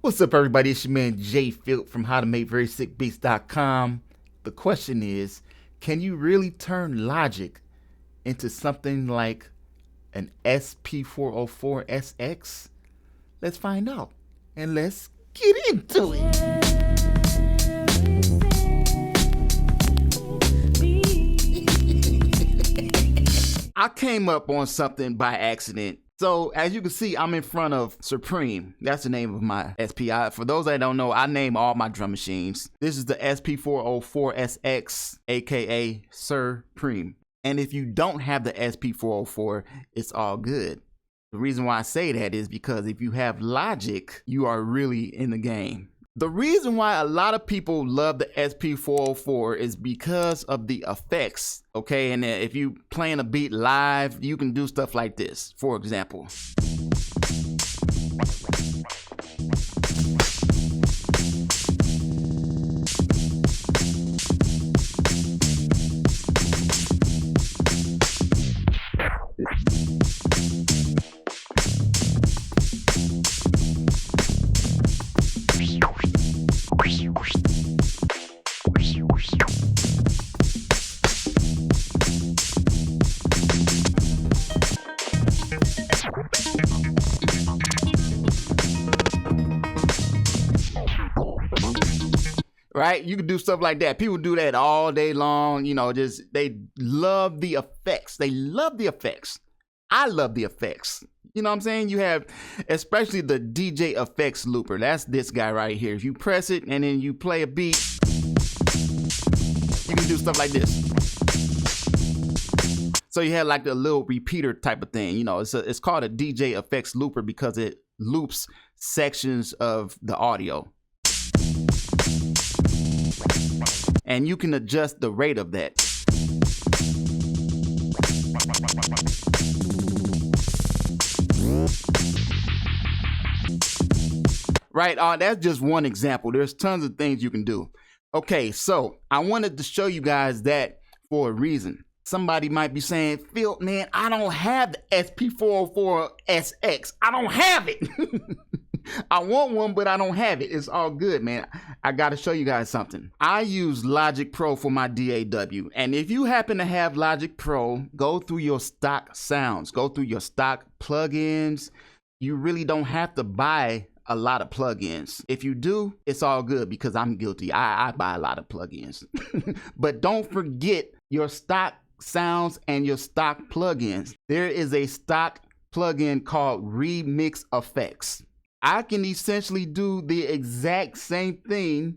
What's up, everybody? It's your man JFilt from howtomakeverysickbeats.com. The question is, can you really turn Logic into something like an SP404SX? Let's find out, and let's get into it. I came up on something by accident. So as you can see, I'm in front of Supreme. That's the name of my SPI. For those that don't know, I name all my drum machines. This is the SP404SX, aka Supreme. And if you don't have the SP404, it's all good. The reason why I say that is because if you have Logic, you are really in the game. The reason why a lot of people love the SP404 is because of the effects, okay? And if you playing a beat live, you can do stuff like this, for example. Right? You can do stuff like that. People do that all day long. You know, just they love the effects. They love the effects. I love the effects. You know what I'm saying? You have, especially the DJ effects looper. That's this guy right here. If you press it and then you play a beat, you can do stuff like this. So you have like a little repeater type of thing. You know, it's called a DJ effects looper because it loops sections of the audio. And you can adjust the rate of that. Right, that's just one example. There's tons of things you can do. Okay, so I wanted to show you guys that for a reason. Somebody might be saying, Phil, man, I don't have the SP404SX. I don't have it. I want one, but I don't have it. It's all good, man. I got to show you guys something. I use Logic Pro for my DAW. And if you happen to have Logic Pro, go through your stock sounds. Go through your stock plugins. You really don't have to buy a lot of plugins. If you do, it's all good because I'm guilty. I buy a lot of plugins. But don't forget your stock sounds and your stock plugins. There is a stock plugin called Remix Effects. I can essentially do the exact same thing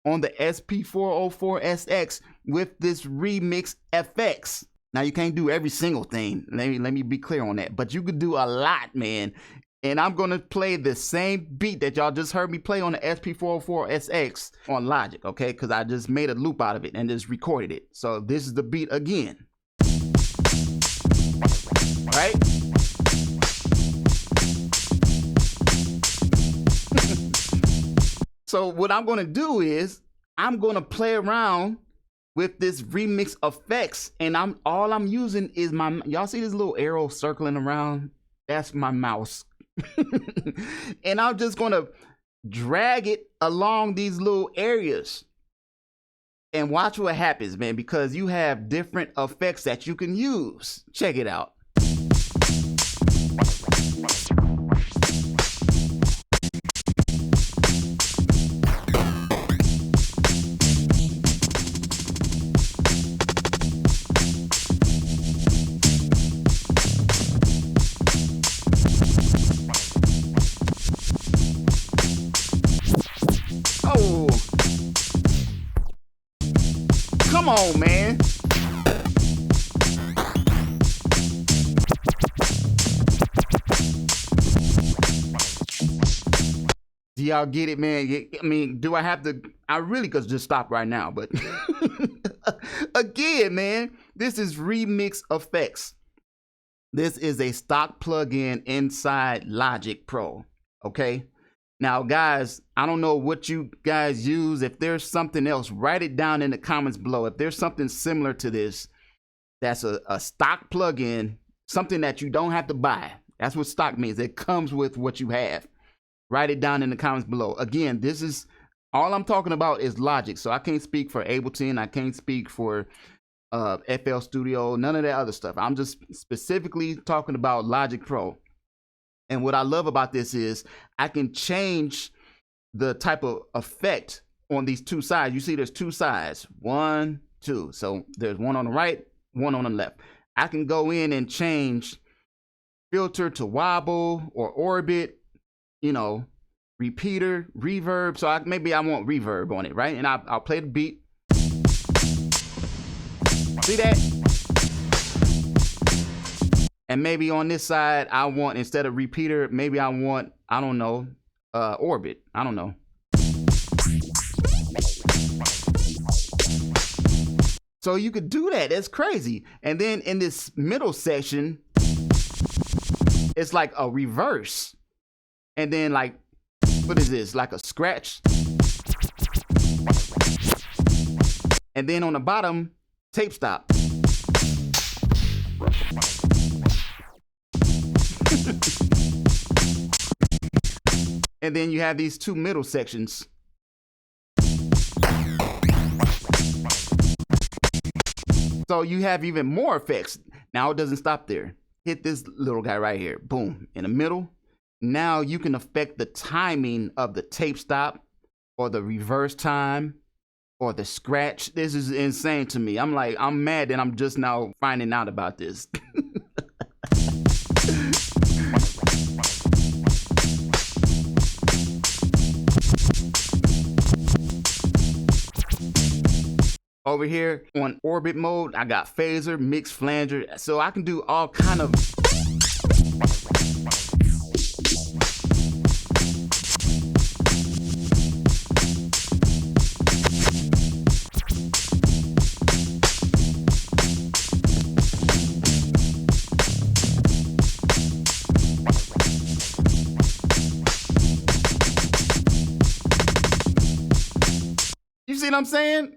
on the SP404SX with this Remix Effects. Now you can't do every single thing. Let me be clear on that. But you could do a lot, man. And I'm gonna play the same beat that y'all just heard me play on the SP404SX on Logic, okay? Because I just made a loop out of it and just recorded it. So this is the beat again. Right? So what I'm gonna do is I'm gonna play around with this Remix Effects, and all I'm using is my, y'all see this little arrow circling around? That's my mouse. And I'm just gonna drag it along these little areas and watch what happens, man, because you have different effects that you can use. Check it out. Oh, come on, man. Do y'all get it, man? I mean, do I have to? I really could just stop right now, but again, man, this is Remix Effects. This is a stock plugin inside Logic Pro, okay? Now, guys, I don't know what you guys use. If there's something else, write it down in the comments below. If there's something similar to this, that's a stock plugin, something that you don't have to buy. That's what stock means. It comes with what you have. Write it down in the comments below. Again, this is all I'm talking about is Logic. So I can't speak for Ableton. I can't speak for FL Studio, none of that other stuff. I'm just specifically talking about Logic Pro. And what I love about this is I can change the type of effect on these two sides. You see there's two sides, 1, 2. So there's one on the right, one on the left. I can go in and change filter to wobble or orbit, you know, repeater, reverb. So maybe I want reverb on it, right? And I'll play the beat. See that? And maybe on this side, I want, instead of repeater, maybe I want, I don't know, orbit. I don't know. So you could do that. That's crazy. And then in this middle section, it's like a reverse. And then like, what is this? Like a scratch. And then on the bottom, tape stop. And then you have these two middle sections. So you have even more effects. Now it doesn't stop there. Hit this little guy right here. Boom. In the middle. Now you can affect the timing of the tape stop or the reverse time or the scratch. This is insane to me. I'm like, I'm mad that I'm just now finding out about this. Over here on orbit mode, I got phaser, mix, flanger, so I can do all kind of. You see what I'm saying?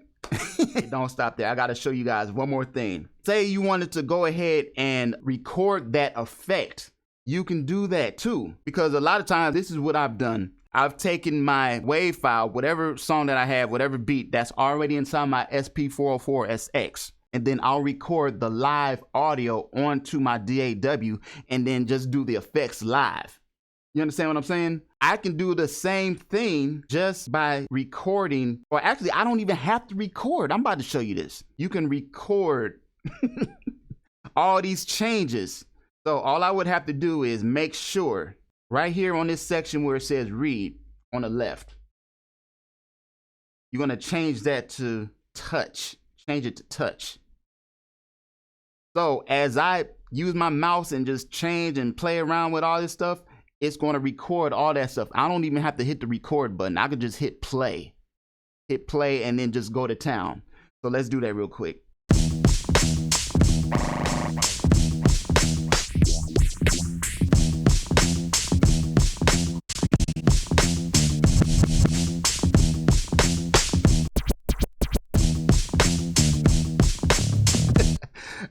Don't stop there. I got to show you guys one more thing. Say you wanted to go ahead and record that effect. You can do that too, because a lot of times this is what I've done. I've taken my WAV file, whatever song that I have, whatever beat that's already inside my SP404SX, and then I'll record the live audio onto my DAW and then just do the effects live. You understand what I'm saying? I can do the same thing just by recording, or actually I don't even have to record. I'm about to show you this. You can record all these changes. So all I would have to do is make sure right here on this section where it says read on the left, you're gonna change that to touch, change it to touch. So as I use my mouse and just change and play around with all this stuff, it's going to record all that stuff. I don't even have to hit the record button. I could just hit play, and then just go to town. So let's do that real quick.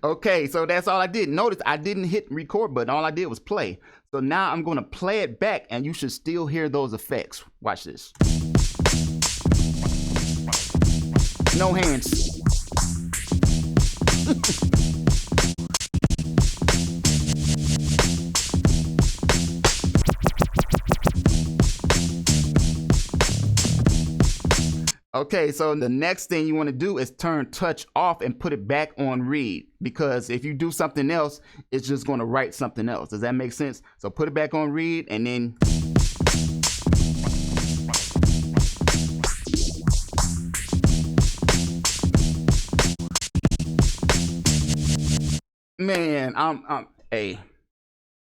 Okay, so that's all I did. Notice I didn't hit record button. All I did was play. So now I'm going to play it back and you should still hear those effects. Watch this. No hands. Okay, so the next thing you want to do is turn touch off and put it back on read, because if you do something else, it's just going to write something else. Does that make sense? So put it back on read and then man, hey,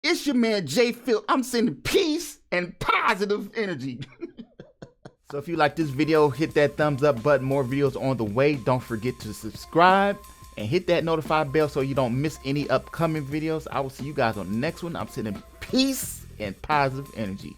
it's your man JFilt. I'm sending peace and positive energy. So if you like this video, hit that thumbs up button. More videos on the way. Don't forget to subscribe and hit that notify bell so you don't miss any upcoming videos. I will see you guys on the next one. I'm sending peace and positive energy.